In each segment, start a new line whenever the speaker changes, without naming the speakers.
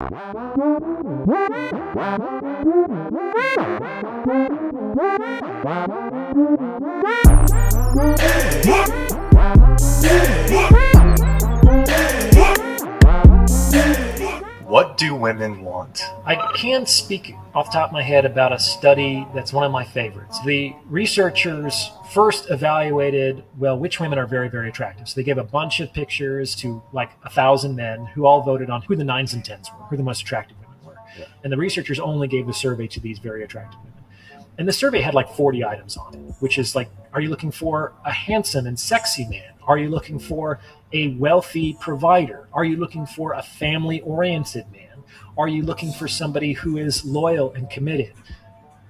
What do women want?
I can speak off the top of my head about a study that's one of my favorites. The researchers first evaluated, well, which women are very, very attractive. So they gave a bunch of pictures to like 1,000 men who all voted on who the nines and tens were, who the most attractive women were. Yeah. And the researchers only gave the survey to these very attractive women. And the survey had like 40 items on it, which is like, are you looking for a handsome and sexy man? Are you looking for a wealthy provider? Are you looking for a family-oriented man? Are you looking for somebody who is loyal and committed?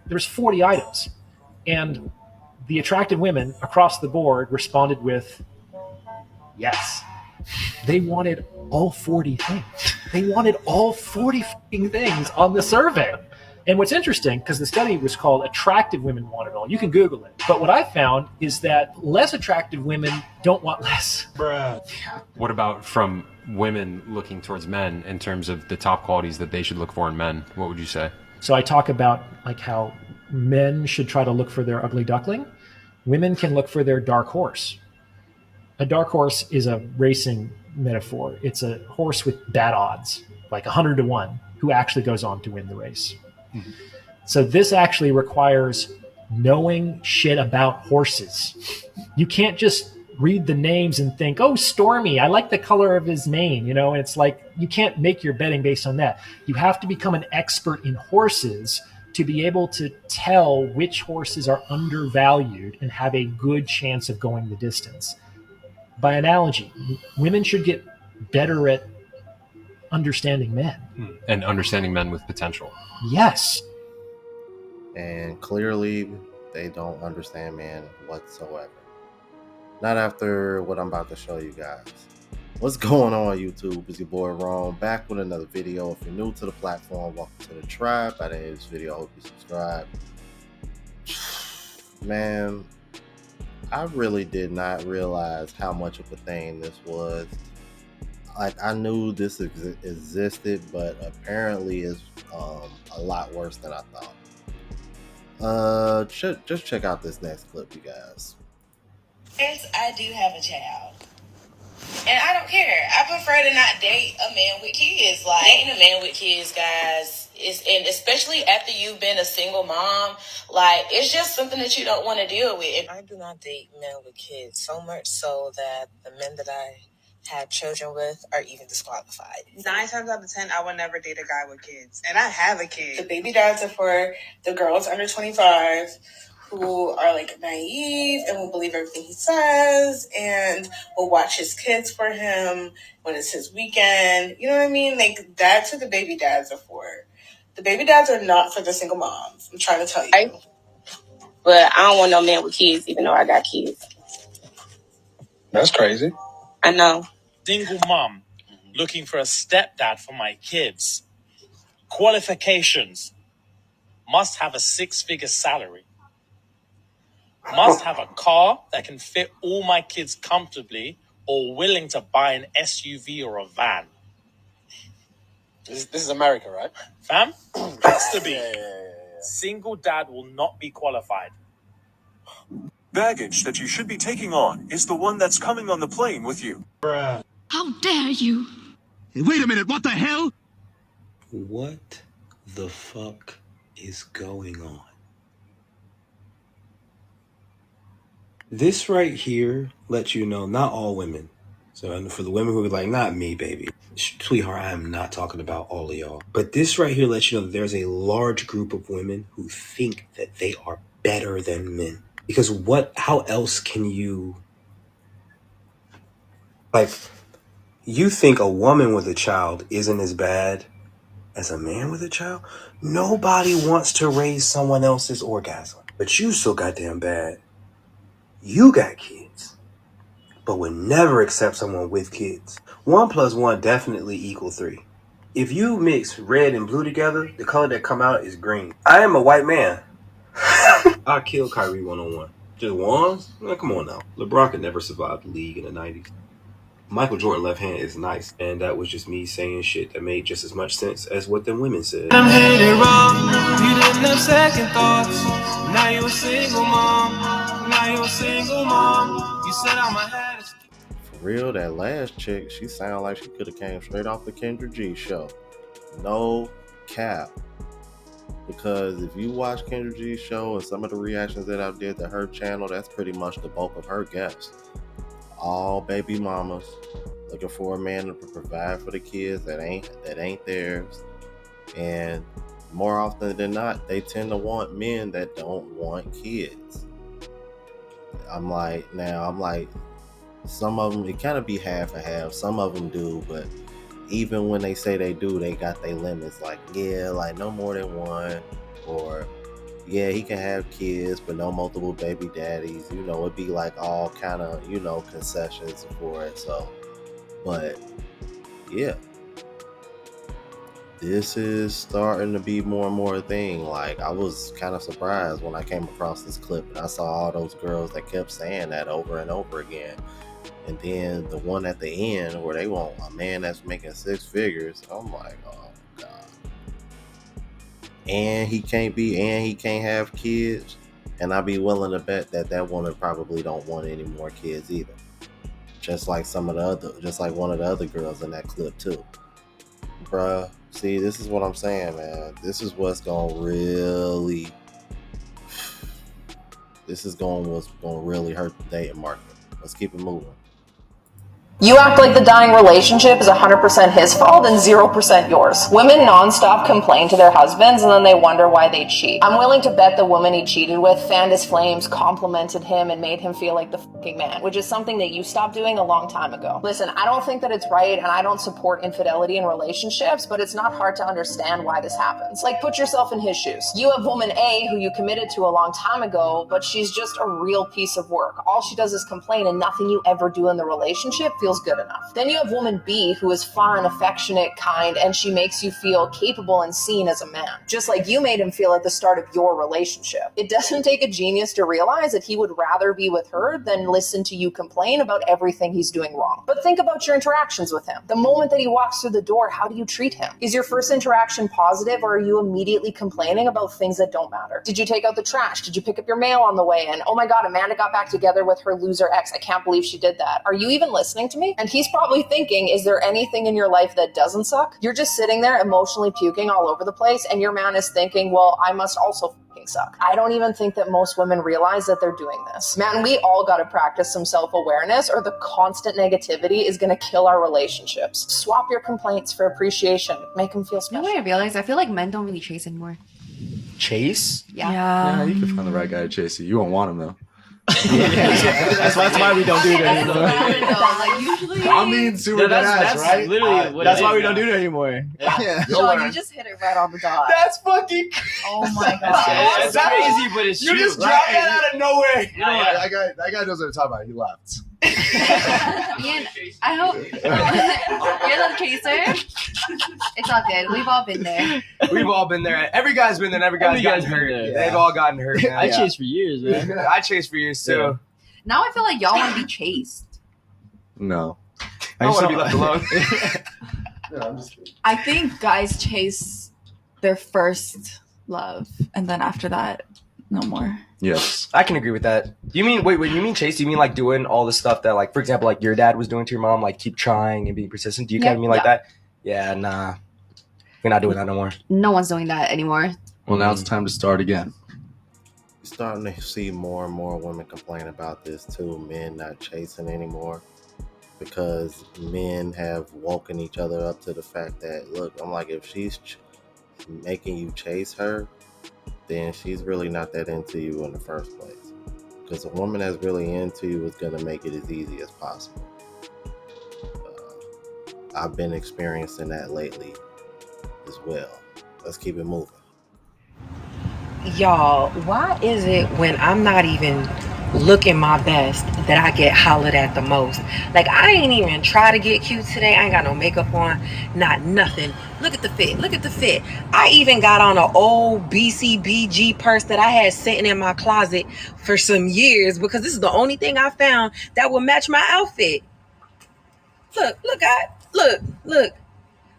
There's 40 items. And the attractive women across the board responded with yes. They wanted all 40 things. They wanted all 40 things on the survey. And what's interesting, because the study was called Attractive Women Want It All. You can Google it. But what I found is that less attractive women don't want less.
Bruh.
What about from women looking towards men in terms of the top qualities that they should look for in men? What would you say?
So I talk about like how men should try to look for their ugly duckling. Women can look for their dark horse. A dark horse is a racing metaphor. It's a horse with bad odds, like 100 to 1, who actually goes on to win the race. Mm-hmm. So this actually requires knowing shit about horses. You can't just read the names and think, oh, Stormy, I like the color of his mane. You know, it's like you can't make your betting based on that. You have to become an expert in horses to be able to tell which horses are undervalued and have a good chance of going the distance. By analogy, women should get better at understanding men.
And understanding men with potential.
Yes.
And clearly, they don't understand men whatsoever. Not after what I'm about to show you guys. What's going on, YouTube? It's your boy Ron, back with another video. If you're new to the platform, welcome to the tribe. By the end of this video, I hope you subscribe. Man, I really did not realize how much of a thing this was. Like, I knew this existed, but apparently it's a lot worse than I thought. Just check out this next clip, you guys.
I do have a child. And I don't care. I prefer to not date a man with kids. Like, dating a man with kids, guys, and especially after you've been a single mom, like, it's just something that you don't want to deal with. I do not date men with kids, so much so that the men that I have children with are even disqualified.
9 times out of 10, I would never date a guy with kids. And I have a kid.
The baby dads are for the girls under 25 who are like naive and will believe everything he says and will watch his kids for him when it's his weekend. You know what I mean? Like, that's who the baby dads are for. The baby dads are not for the single moms. I'm trying to tell you. But I don't want no man with kids, even though I got kids.
That's crazy.
I know.
Single mom looking for a stepdad for my kids. Qualifications: must have a 6-figure salary. Must have a car that can fit all my kids comfortably, or willing to buy an SUV or a van.
This is America, right?
Fam, has to be. Yeah. Single dad will not be qualified.
Baggage that you should be taking on is the one that's coming on the plane with you.
Bruh.
How dare you?
Hey, wait a minute, what the hell?
What the fuck is going on? This right here lets you know not all women. So for the women who are like, not me, baby. Sweetheart, I am not talking about all of y'all. But this right here lets you know that there's a large group of women who think that they are better than men. Because how else can you, like, you think a woman with a child isn't as bad as a man with a child? Nobody wants to raise someone else's orgasm. But you so goddamn bad. You got kids, but would never accept someone with kids. 1 + 1 definitely equal 3. If you mix red and blue together, the color that come out is green. I am a white man. I killed Kyrie 1-on-1. Just ones? Come on now. LeBron could never survive the league in the 90s. Michael Jordan left hand is nice, and that was just me saying shit that made just as much sense as what them women said.
I'm headed wrong. You didn't have second thoughts. Now you a single mom. Now you a single mom. You said I'm ahead.
For real, that last chick, she sounded like she could have came straight off the Kendra G show. No cap. Because if you watch Kendra G's show and some of the reactions that I did to her channel, that's pretty much the bulk of her guests. All baby mamas looking for a man to provide for the kids that ain't theirs. And more often than not, they tend to want men that don't want kids. I'm like, some of them, it kind of be half and half. Some of them do, but even when they say they do, they got their limits. Like, yeah, like no more than one, or yeah, he can have kids, but no multiple baby daddies. You know, it'd be like all kind of, you know, concessions for it. So, but yeah, this is starting to be more and more a thing. Like, I was kind of surprised when I came across this clip and I saw all those girls that kept saying that over and over again. And then the one at the end where they want a man that's making 6 figures, I'm like, oh God. And he can't have kids. And I'd be willing to bet that woman probably don't want any more kids either. Just like one of the other girls in that clip too. Bruh, see, this is what I'm saying, man. This is what's gonna really hurt the dating market. Let's keep it moving.
You act like the dying relationship is 100% his fault and 0% yours. Women nonstop complain to their husbands and then they wonder why they cheat. I'm willing to bet the woman he cheated with fanned his flames, complimented him, and made him feel like the fucking man, which is something that you stopped doing a long time ago. Listen, I don't think that it's right and I don't support infidelity in relationships, but it's not hard to understand why this happens. Like, put yourself in his shoes. You have woman A who you committed to a long time ago, but she's just a real piece of work. All she does is complain and nothing you ever do in the relationship feels good enough. Then you have woman B who is fun, affectionate, kind, and she makes you feel capable and seen as a man, just like you made him feel at the start of your relationship. It doesn't take a genius to realize that he would rather be with her than listen to you complain about everything he's doing wrong. But think about your interactions with him. The moment that he walks through the door, how do you treat him? Is your first interaction positive, or are you immediately complaining about things that don't matter? Did you take out the trash? Did you pick up your mail on the way in? Oh my God, Amanda got back together with her loser ex. I can't believe she did that. Are you even listening to me? And he's probably thinking, is there anything in your life that doesn't suck? You're just sitting there emotionally puking all over the place, and your man is thinking, well, I must also fucking suck. I don't even think that most women realize that they're doing this. Man, we all gotta practice some self-awareness, or the constant negativity is gonna kill our relationships. Swap your complaints for appreciation. Make them feel special.
You know what I realized? I feel like men don't really chase anymore.
Chase?
Yeah.
Yeah, you can find the right guy to chase you. You won't want him though.
That's why we don't do it anymore.
Like, usually,
I mean, super
that's
right?
literally what that's why we don't do it anymore.
Yeah. Sean, you just hit it right on the dot.
That's fucking.
Oh my God.
That's crazy, but it's
you
true.
You just dropped that out of nowhere.
You know what? That guy knows what I'm talking about. He left.
Ian, I hope you're the chaser. It's all good. We've all been there.
We've all been there. Every guy's been there. Every guy's gotten hurt. Yeah. They've all gotten hurt. Man.
I chased for years, man.
I chased for years too. Yeah.
Now I feel like y'all want to be chased.
No.
I want to be left alone.
Yeah, I'm just kidding.
I think guys chase their first love, and then after that, no more.
Yes,
I can agree with that. You mean when you mean chase? Do you mean like doing all the stuff that, like, for example, like your dad was doing to your mom, like keep trying and being persistent? Do you kind of mean like that? Yeah, nah, we're not doing that no more.
No one's doing that anymore.
Well, now it's time to start again.
You're starting to see more and more women complain about this too. Men not chasing anymore because men have woken each other up to the fact that, look, I'm like, if she's making you chase her, then she's really not that into you in the first place. Because a woman that's really into you is going to make it as easy as possible. I've been experiencing that lately as well. Let's keep it moving.
Y'all, why is it when I'm not even looking my best that I get hollered at the most? Like, I ain't even try to get cute today. I ain't got no makeup on, not nothing. Look at the fit. Look at the fit. I even got on an old BCBG purse that I had sitting in my closet for some years because this is the only thing I found that would match my outfit. Look, look.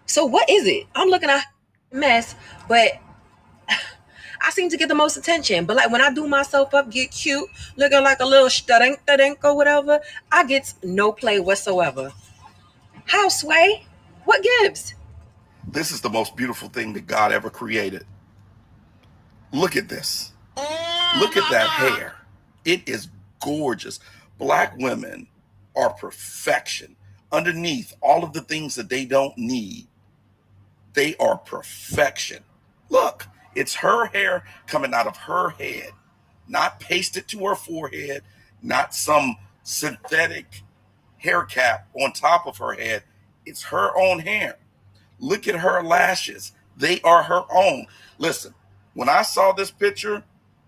So what is it? I'm looking at a mess, but I seem to get the most attention. But like when I do myself up, get cute, looking like a little stadink or whatever, I get no play whatsoever. How, Sway? What gives?
This is the most beautiful thing that God ever created. Look at this. Look at that hair. It is gorgeous. Black women are perfection. Underneath all of the things that they don't need, they are perfection. Look, it's her hair coming out of her head, not pasted to her forehead, not some synthetic hair cap on top of her head. It's her own hair. Look at her lashes. They are her own. Listen, when I saw this picture,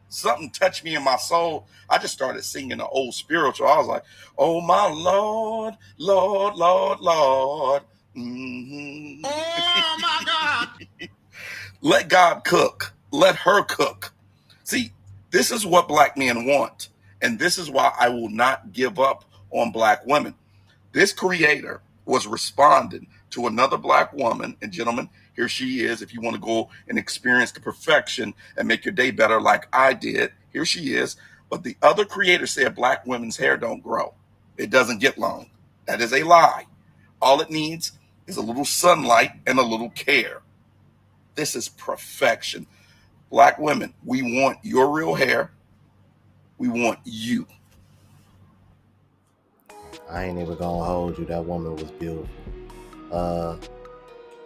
something touched me in my soul. I just started singing the old spiritual. I was like, oh my Lord, Lord, Lord, Lord. Mm-hmm. Oh my God. Let God cook. Let her cook. See, this is what black men want. And this is why I will not give up on black women. This creator was responding to another black woman. And gentlemen, here she is. If you want to go and experience the perfection and make your day better like I did, here she is. But the other creator said black women's hair don't grow. It doesn't get long. That is a lie. All it needs is a little sunlight and a little care. This is perfection. Black women, we want your real hair. We want you.
I ain't even gonna hold you. That woman was beautiful.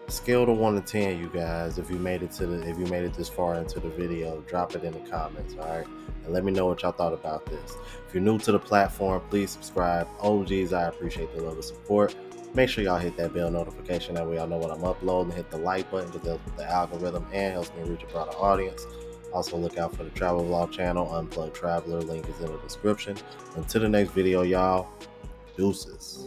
Scale to 1 to 10, you guys. If you made it this far into the video, drop it in the comments, all right? And let me know what y'all thought about this. If you're new to the platform, please subscribe. OGs, I appreciate the love and support. Make sure y'all hit that bell notification. That way y'all know when I'm uploading. Hit the like button because that's the algorithm and helps me reach a broader audience. Also, look out for the travel vlog channel, Unplugged Traveler. Link is in the description. Until the next video, y'all. Deuces.